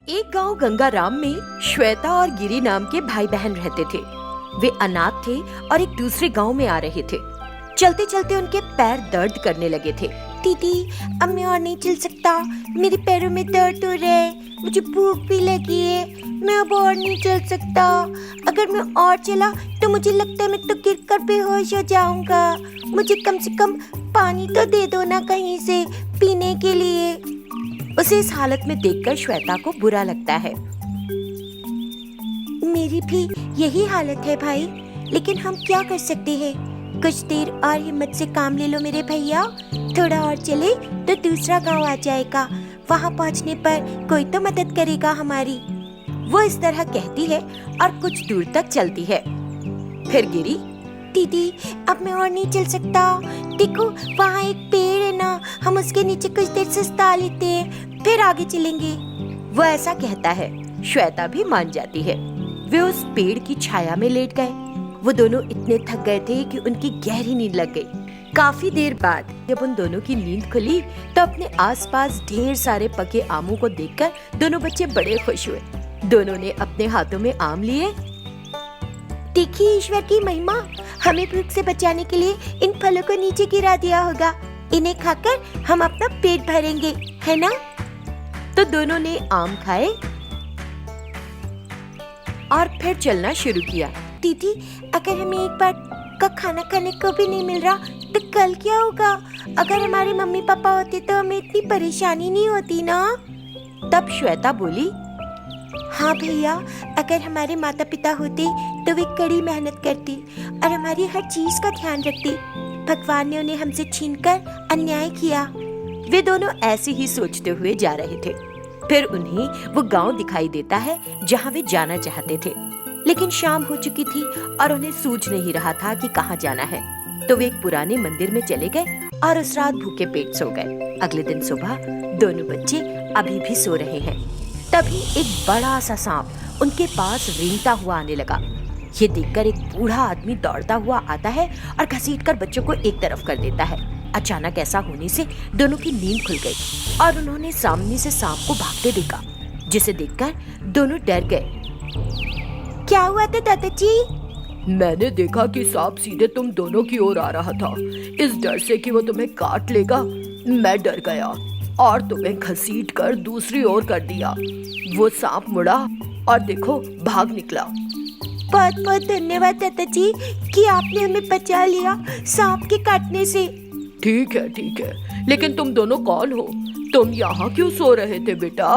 एक गांव गंगाराम में श्वेता और गिरी नाम के भाई बहन रहते थे। वे अनाथ थे और एक दूसरे गांव में आ रहे थे। चलते चलते उनके पैर दर्द करने लगे थे। दीदी, अब मैं और नहीं चल सकता, मेरे पैरों में दर्द हो रहा है, मुझे भूख भी लगी है, मैं अब और नहीं चल सकता। अगर मैं और चला तो मुझे लगता है मैं तो गिरकर बेहोश हो जाऊंगा। मुझे कम से कम पानी तो दे दो ना कहीं से पीने के लिए। उसे इस हालत में देखकर श्वेता को बुरा लगता है। मेरी भी यही हालत है भाई, लेकिन हम क्या कर सकते हैं। कुछ देर और हिम्मत से काम ले लो मेरे भैया, थोड़ा और चले तो दूसरा गांव आ जाएगा, वहां पहुंचने पर कोई तो मदद करेगा हमारी। वो इस तरह कहती है और कुछ दूर तक चलती है। फिर गिरी, दीदी अब मैं और नहीं चल सकता, देखो वहाँ एक पेड़ है ना, हम उसके नीचे कुछ देर सुस्ता लेते हैं, फिर आगे चलेंगे। वो ऐसा कहता है। श्वेता भी मान जाती है। वे उस पेड़ की छाया में लेट गए। वो दोनों इतने थक गए थे कि उनकी गहरी नींद लग गई। काफी देर बाद जब उन दोनों की नींद खुली तो अपने आसपास ढेर सारे पके आमों को देखकर दोनों बच्चे बड़े खुश हुए। दोनों ने अपने हाथों में आम लिए। देखिए ईश्वर की महिमा, हमें भूख से बचाने के लिए इन फलों को नीचे गिरा दिया होगा, इन्हें खाकर हम अपना पेट भरेंगे, है ना? तो दोनों ने आम खाए और फिर चलना शुरू किया। दीदी, अगर हमें एक बार का खाना खाने को भी नहीं मिल रहा तो कल क्या होगा? अगर हमारे मम्मी पापा होते तो हमें इतनी परेशानी नहीं होती ना। तब श्वेता बोली, हाँ भैया, अगर हमारे माता पिता होते तो वे कड़ी मेहनत करते और हमारी हर चीज का ध्यान रखते। भगवान ने उन्हें हमसे छीनकर अन्याय किया। वे दोनों ऐसे ही सोचते हुए जा रहे थे। फिर उन्हें वो गांव दिखाई देता है जहां वे जाना चाहते थे, लेकिन शाम हो चुकी थी और उन्हें सूझ नहीं रहा था कि कहां जाना है। तो वे एक पुराने मंदिर में चले गए और उस रात भूखे पेट सो गए। अगले दिन सुबह दोनों बच्चे अभी भी सो रहे हैं। तभी एक बड़ा सा सांप उनके पास रेंगता हुआ आने लगा। ये देखकर एक बूढ़ा आदमी दौड़ता हुआ आता है और घसीटकर बच्चों को एक तरफ कर देता है। अचानक ऐसा होने से दोनों की नींद खुल गई और उन्होंने सामने से सांप को भागते देखा, जिसे देखकर दोनों डर गए। क्या हुआ था दादाजी? मैंने देखा कि सांप सीधे तुम दोनों की ओर आ रहा था। इस डर से कि वो तुम्हें काट लेगा, मैं डर गया और तुम्हें घसीटकर दूसरी ओर कर दिया। वो सांप मुड़ा और देखो भाग निकला। बहुत बहुत धन्यवाद दादाजी कि आपने हमें बचा लिया सांप के काटने से। ठीक है, लेकिन तुम दोनों कौन हो? तुम यहाँ क्यों सो रहे थे बेटा?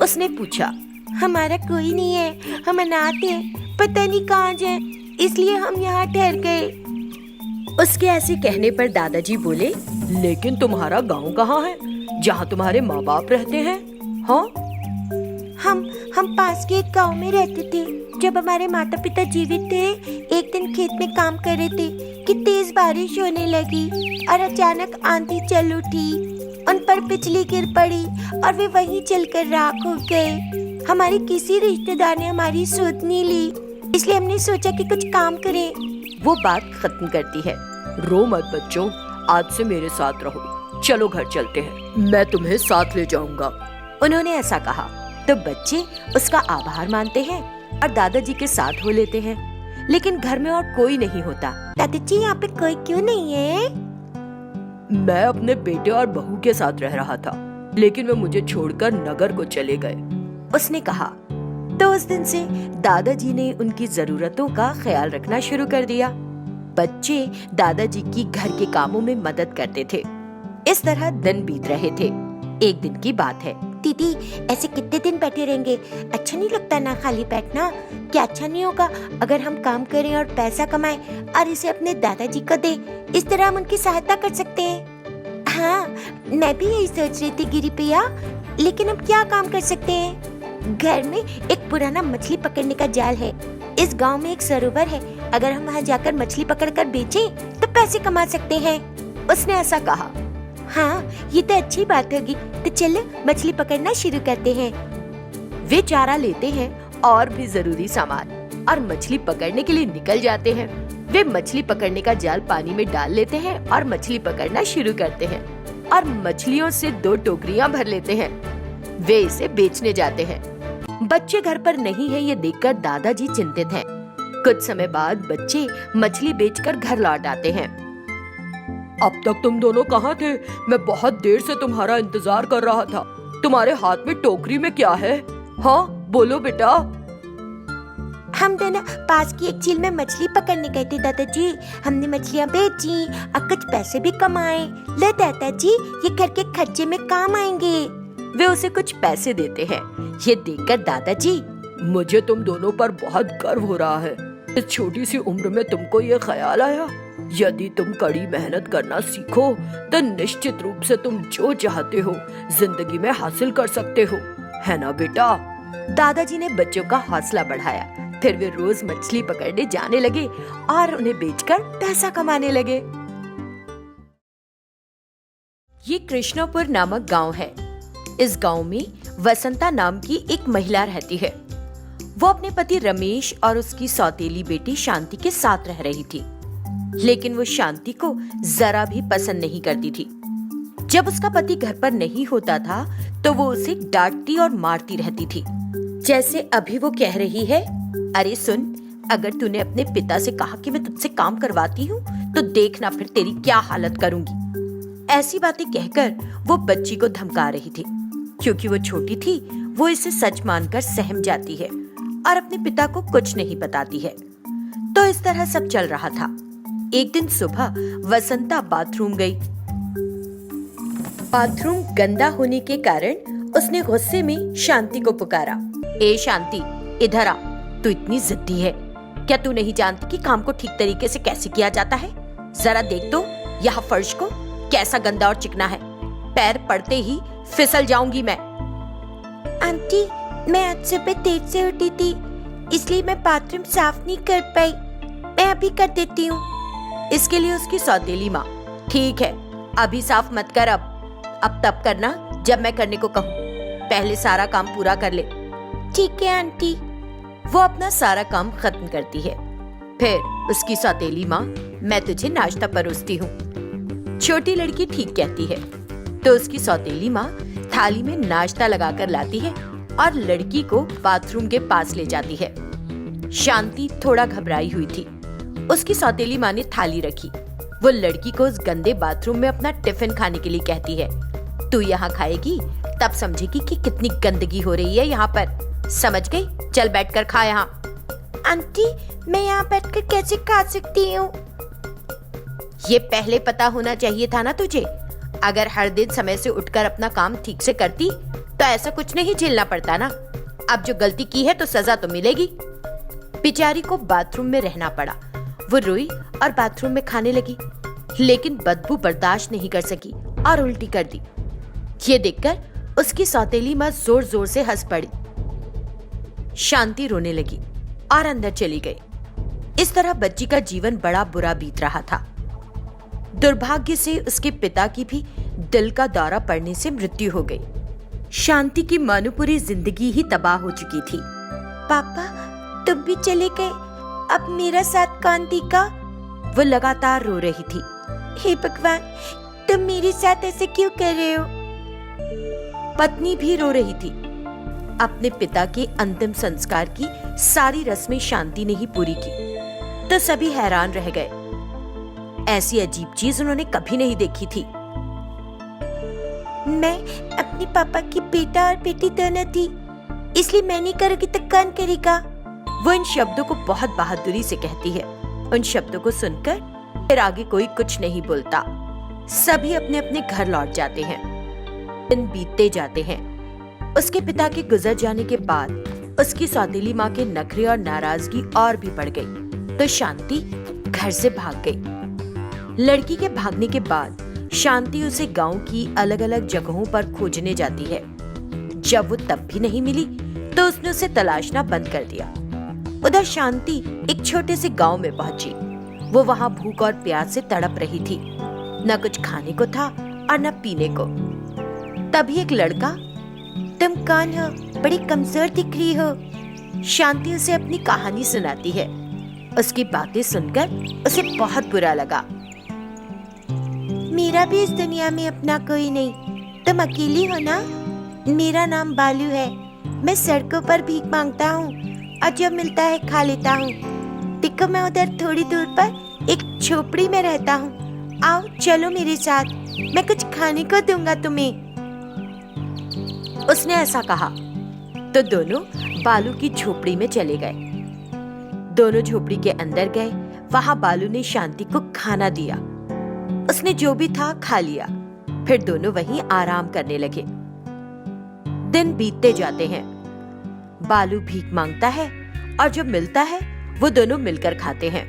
उसने पूछा। हमारा कोई नहीं है, हम अनाथ हैं, पता नहीं कहाँ जाए, इसलिए हम यहाँ ठहर गए। उसके ऐसे कहने पर दादाजी बोले, लेकिन तुम्हारा गांव कहाँ है जहाँ तुम्हारे माँ बाप रहते हैं? हाँ, हम पास के एक गांव में रहते थे। जब हमारे माता पिता जीवित थे, एक दिन खेत में काम कर रहे थे कि तेज बारिश होने लगी और अचानक आंधी चल उठी। उन पर बिजली गिर पड़ी और वे वहीं जलकर राख हो गए। हमारे किसी रिश्तेदार ने हमारी सुध नहीं ली, इसलिए हमने सोचा कि कुछ काम करें। वो बात खत्म करती है। रो मत बच्चों, आज से मेरे साथ रहो। चलो घर चलते हैं, मैं तुम्हें साथ ले जाऊंगा। उन्होंने ऐसा कहा तो बच्चे उसका आभार मानते हैं और दादाजी के साथ हो लेते हैं। लेकिन घर में और कोई नहीं होता। दादाजी, यहाँ पे कोई क्यों नहीं है? मैं अपने बेटे और बहू के साथ रह रहा था, लेकिन वे मुझे छोड़कर नगर को चले गए, उसने कहा। तो उस दिन से दादाजी ने उनकी जरूरतों का ख्याल रखना शुरू कर दिया। बच्चे दादाजी की घर के कामों में मदद करते थे। इस तरह दिन बीत रहे थे। एक दिन की बात है। दीदी, ऐसे कितने दिन बैठे रहेंगे? अच्छा नहीं लगता ना खाली बैठना? क्या अच्छा नहीं होगा अगर हम काम करें और पैसा कमाएं और इसे अपने दादाजी को दें? इस तरह हम उनकी सहायता कर सकते हैं। हाँ, मैं भी यही सोच रही थी गिरी भैया, लेकिन हम क्या काम कर सकते हैं? घर में एक पुराना मछली पकड़ने का जाल है। इस गांव में एक सरोवर है, अगर हम वहाँ जाकर मछली पकड़कर बेचें तो पैसे कमा सकते हैं, उसने ऐसा कहा। हाँ, ये तो अच्छी बात होगी, तो चलो मछली पकड़ना शुरू करते हैं। वे चारा लेते हैं और भी जरूरी सामान और मछली पकड़ने के लिए निकल जाते हैं। वे मछली पकड़ने का जाल पानी में डाल लेते हैं और मछली पकड़ना शुरू करते हैं और मछलियों से 2 टोकरियां भर लेते हैं। वे इसे बेचने जाते हैं। बच्चे घर पर नहीं है ये देखकर दादाजी चिंतित हैं। कुछ समय बाद बच्चे मछली बेचकर घर लौट आते हैं। अब तक तुम दोनों कहाँ थे? मैं बहुत देर से तुम्हारा इंतजार कर रहा था। तुम्हारे हाथ में टोकरी में क्या है? हाँ बोलो बेटा। हम दोनों पास की एक झील में मछली पकड़ने गए थे दादाजी। हमने मछलियाँ बेची और कुछ पैसे भी कमाए। ले दादाजी, ये घर के खर्चे में काम आएंगे। वे उसे कुछ पैसे देते हैं। ये देखकर दादाजी, मुझे तुम दोनों पर बहुत गर्व हो रहा है। इस छोटी सी उम्र में तुमको ये ख्याल आया? यदि तुम कड़ी मेहनत करना सीखो तो निश्चित रूप से तुम जो चाहते हो जिंदगी में हासिल कर सकते हो, है ना बेटा? दादाजी ने बच्चों का हौसला बढ़ाया। फिर वे रोज मछली पकड़ने जाने लगे और उन्हें बेचकर पैसा कमाने लगे। ये कृष्णापुर नामक गांव है। इस गांव में वसंता नाम की एक महिला रहती है। वो अपने पति रमेश और उसकी सौतेली बेटी शांति के साथ रह रही थी, लेकिन वो शांति को जरा भी पसंद नहीं करती थी। जब उसका पति घर पर नहीं होता था तो वो उसे डांटती और मारती रहती थी। जैसे अभी वो कह रही है, अरे सुन, अगर तूने अपने पिता से कहा कि मैं तुझसे काम करवाती हूँ तो देखना फिर तेरी क्या हालत करूंगी। ऐसी बातें कहकर वो बच्ची को धमका रही थी। क्योंकि वो छोटी थी, वो इसे सच मानकर सहम जाती है और अपने पिता को कुछ नहीं बताती है। तो इस तरह सब चल रहा था। एक दिन सुबह वसंता बाथरूम गई। बाथरूम गंदा होने के कारण उसने गुस्से में शांति को पुकारा, ए शांति, इधर आ। तू इतनी जिद्दी है, क्या तू नहीं जानती कि काम को ठीक तरीके से कैसे किया जाता है? जरा देख तो यहाँ फर्श को कैसा गंदा और चिकना है। पैर पड़ते ही फिसल जाऊंगी मैं। आंटी, मैं आज सुबह देर से उठी थी, इसलिए मैं बाथरूम साफ नहीं कर पाई। मैं अभी कर देती हूँ। इसके लिए उसकी सौतेली माँ, ठीक है अभी साफ मत कर, अब तब करना जब मैं करने को कहूँ। पहले सारा काम पूरा कर ले। ठीक है आंटी। वो अपना सारा काम खत्म करती है। फिर उसकी सौतेली माँ, मैं तुझे नाश्ता परोसती हूँ। छोटी लड़की ठीक कहती है। तो उसकी सौतेली माँ थाली में नाश्ता लगाकर लाती है और लड़की को बाथरूम के पास ले जाती है। शांति थोड़ा घबराई हुई थी। उसकी सौतेली माँ ने थाली रखी। वो लड़की को उस गंदे बाथरूम में अपना टिफिन खाने के लिए कहती है। तू यहाँ खाएगी तब समझेगी कि कितनी गंदगी हो रही है यहाँ पर। समझ गई? चल बैठकर खा यहाँ। आंटी, मैं यहाँ बैठकर कैसे खा सकती हूँ? ये पहले पता होना चाहिए था ना तुझे। अगर हर दिन समय से उठकर अपना काम ठीक से करती तो ऐसा कुछ नहीं झेलना पड़ता ना। अब जो गलती की है तो सजा तो मिलेगी। बेचारी को बाथरूम में रहना पड़ा। वो रोई और बाथरूम में खाने लगी, लेकिन बदबू बर्दाश्त नहीं कर सकी और उल्टी कर दी। ये देखकर उसकी सौतेली माँ जोर जोर से हंस पड़ी। शांति रोने लगी और अंदर चली गई। इस तरह बच्ची का जीवन बड़ा बुरा बीत रहा था। दुर्भाग्य से उसके पिता की भी दिल का दौरा पड़ने से मृत्यु हो गई। शांति की मानो पूरी जिंदगी ही तबाह हो चुकी थी। पापा, तुम भी चले गए, अब मेरा साथ कौन देगा? वो लगातार रो रही थी। हे भगवान, तुम मेरे साथ ऐसे क्यों कर रहे हो? पत्नी भी रो रही थी। अपने पिता के अंतिम संस्कार की सारी रस्में शांति ने ही पूरी की। तो सभी हैरान रह गए। ऐसी अजीब चीज उन्होंने कभी नहीं देखी थी। मैं अपने पापा की बेटा और बेटी दोनों थी, इसलिए मैं नहीं करूँगी तो कौन करेगा? वो इन शब्दों को बहुत बहादुरी से कहती है। उन शब्दों को सुनकर फिर आगे कोई कुछ नहीं बोलता। सभी अपने अपने घर लौट जाते हैं। दिन बीतते जाते हैं। उसके पिता के गुजर जाने के बाद उसकी सौतेली माँ के नखरे और नाराजगी और भी बढ़ गई। तो शांति घर से भाग गई। लड़की के भागने के बाद शांति उसे गांव की अलग अलग जगहों पर खोजने जाती है। जब वो तब भी नहीं मिली तो उसने उसे तलाशना बंद कर दिया। उधर शांति एक छोटे से गांव में पहुंची। वो वहां भूख और प्यास से तड़प रही थी। न कुछ खाने को था और न पीने को। तभी एक लड़का, तुम कौन हो? बड़ी कमजोर दिख रही हो। शांति उसे अपनी कहानी सुनाती है। उसकी बातें सुनकर उसे बहुत बुरा लगा। मेरा भी इस दुनिया में अपना कोई नहीं, तुम अकेली हो ना? मेरा नाम बालू है। मैं सड़कों पर भीख मांगता हूँ और जो मिलता है खा लेता हूँ। देखो, मैं उधर थोड़ी दूर पर एक झोपड़ी में रहता हूँ। आओ चलो मेरे साथ, मैं कुछ खाने को दूंगा तुम्हें। उसने ऐसा कहा तो दोनों बालू की झोपड़ी में चले गए। दोनों झोपड़ी के अंदर गए। वहां बालू ने शांति को खाना दिया। उसने जो भी था खा लिया। फिर दोनों वहीं आराम करने लगे। दिन बीतते जाते हैं। बालू भीख मांगता है और जो मिलता है वो दोनों मिलकर खाते हैं।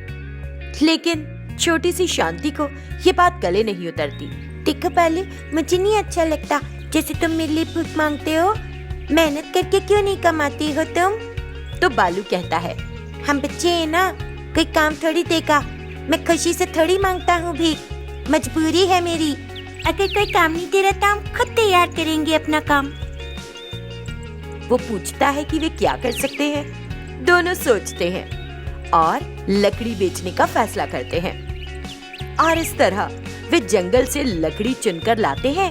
लेकिन छोटी सी शांति को ये बात गले नहीं उतरती। देखो बालू, मुझे नहीं अच्छा लगता जैसे तुम मेरे लिए भीख मांगते हो। मेहनत करके क्यों नहीं कमाती हो तुम? तो बालू कहता है, हम बच्चे हैं ना, कोई काम थोड़ी देगा। मैं खुशी से थोड़ी मांगता हूँ भीख, मजबूरी है मेरी। अगर कोई काम नहीं दे रहा तो हम खुद तैयार करेंगे अपना काम। वो पूछता है कि वे क्या कर सकते हैं। दोनों सोचते हैं और लकड़ी बेचने का फैसला करते हैं। और इस तरह वे जंगल से लकड़ी चुनकर लाते हैं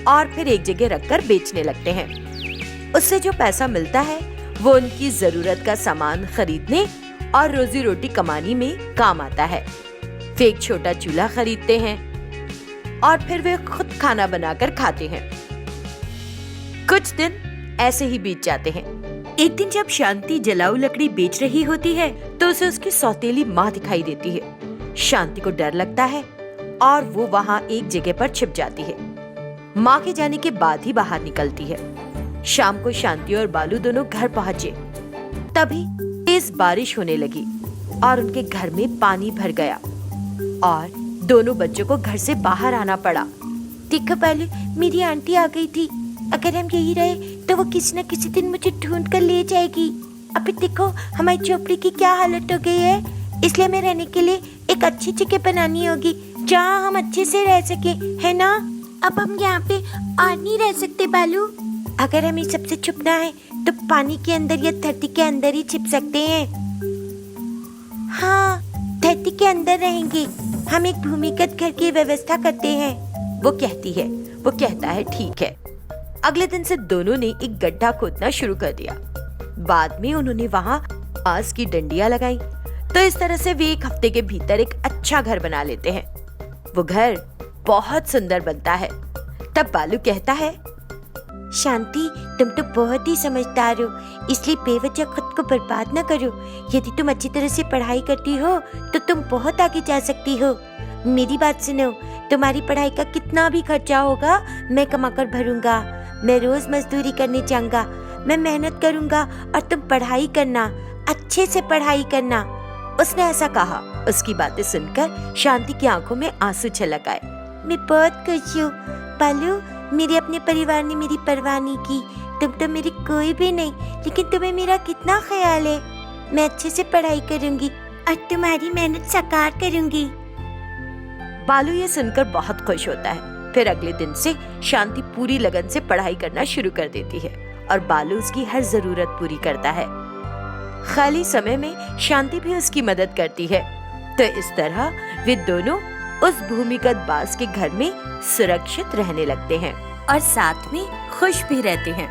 और फिर एक जगह रखकर बेचने लगते हैं। उससे जो पैसा मिलता है वो उनकी जरूरत का सामान खरीदने और रोजी रोटी कमाने में काम आता है। वे एक छोटा चूल्हा खरीदते हैं और फिर वे खुद खाना बनाकर खाते हैं। कुछ दिन ऐसे ही बीत जाते हैं। एक दिन जब शांति जलाऊ लकड़ी बेच रही होती है तो उसे उसकी सौतेली माँ दिखाई देती है। शांति को डर लगता है और वो वहाँ एक जगह पर छिप जाती है। माँ के जाने के बाद ही बाहर निकलती है। शाम को शांति और बालू दोनों घर पहुँचे। तभी तेज बारिश होने लगी और उनके घर में पानी भर गया और दोनों बच्चों को घर से बाहर आना पड़ा। देखो बालू, मेरी आंटी आ गई थी। अगर हम यही रहे तो वो किसी न किसी दिन मुझे ढूंढ कर ले जाएगी। अभी देखो हमारी झोपड़ी की क्या हालत हो गई है। इसलिए हमें रहने के लिए एक अच्छी जगह बनानी होगी जहाँ हम अच्छे से रह सके, है ना? अब हम यहाँ पे और नहीं रह सकते बालू। अगर हमें सबसे छुपना है तो पानी के अंदर या धरती के अंदर ही छिप सकते हैं। हाँ, धरती के अंदर रहेंगे। हम एक भूमिगत घर की व्यवस्था करते हैं। वो कहता है ठीक है। अगले दिन से दोनों ने एक गड्ढा खोदना शुरू कर दिया। बाद में उन्होंने वहाँ बांस की डंडियां लगाई। तो इस तरह से वे एक हफ्ते के भीतर एक अच्छा घर बना लेते हैं। वो घर बहुत सुंदर बनता है। तब बालू कहता है, शांति, तुम तो बहुत ही समझदार हो, इसलिए बेवजह खुद को बर्बाद न करो। यदि तुम अच्छी तरह से पढ़ाई करती हो तो तुम बहुत आगे जा सकती हो। मेरी बात सुनो, तुम्हारी पढ़ाई का कितना भी खर्चा होगा मैं कमाकर भरूंगा। मैं रोज मजदूरी करने जाऊंगा। मैं मेहनत करूंगा और तुम पढ़ाई करना, अच्छे से पढ़ाई करना। उसने ऐसा कहा। उसकी बातें सुनकर शांति की आंखों में आंसू छलक आए। मैं बहुत खुश हूँ बालू, मेरे अपने परिवार ने मेरी परवाह नहीं की। तुम तो मेरी कोई भी नहीं, लेकिन तुम्हें मेरा कितना ख्याल है। मैं अच्छे से पढ़ाई करूंगी और तुम्हारी मेहनत साकार करूंगी। बालू ये सुनकर बहुत खुश होता है। फिर अगले दिन से शांति पूरी लगन से पढ़ाई करना शुरू कर देती है और बालू उसकी हर जरूरत पूरी करता है। खाली समय में शांति भी उसकी मदद करती है। तो इस तरह वे दोनों उस भूमिगत बांस के घर में सुरक्षित रहने लगते हैं और साथ में खुश भी रहते हैं।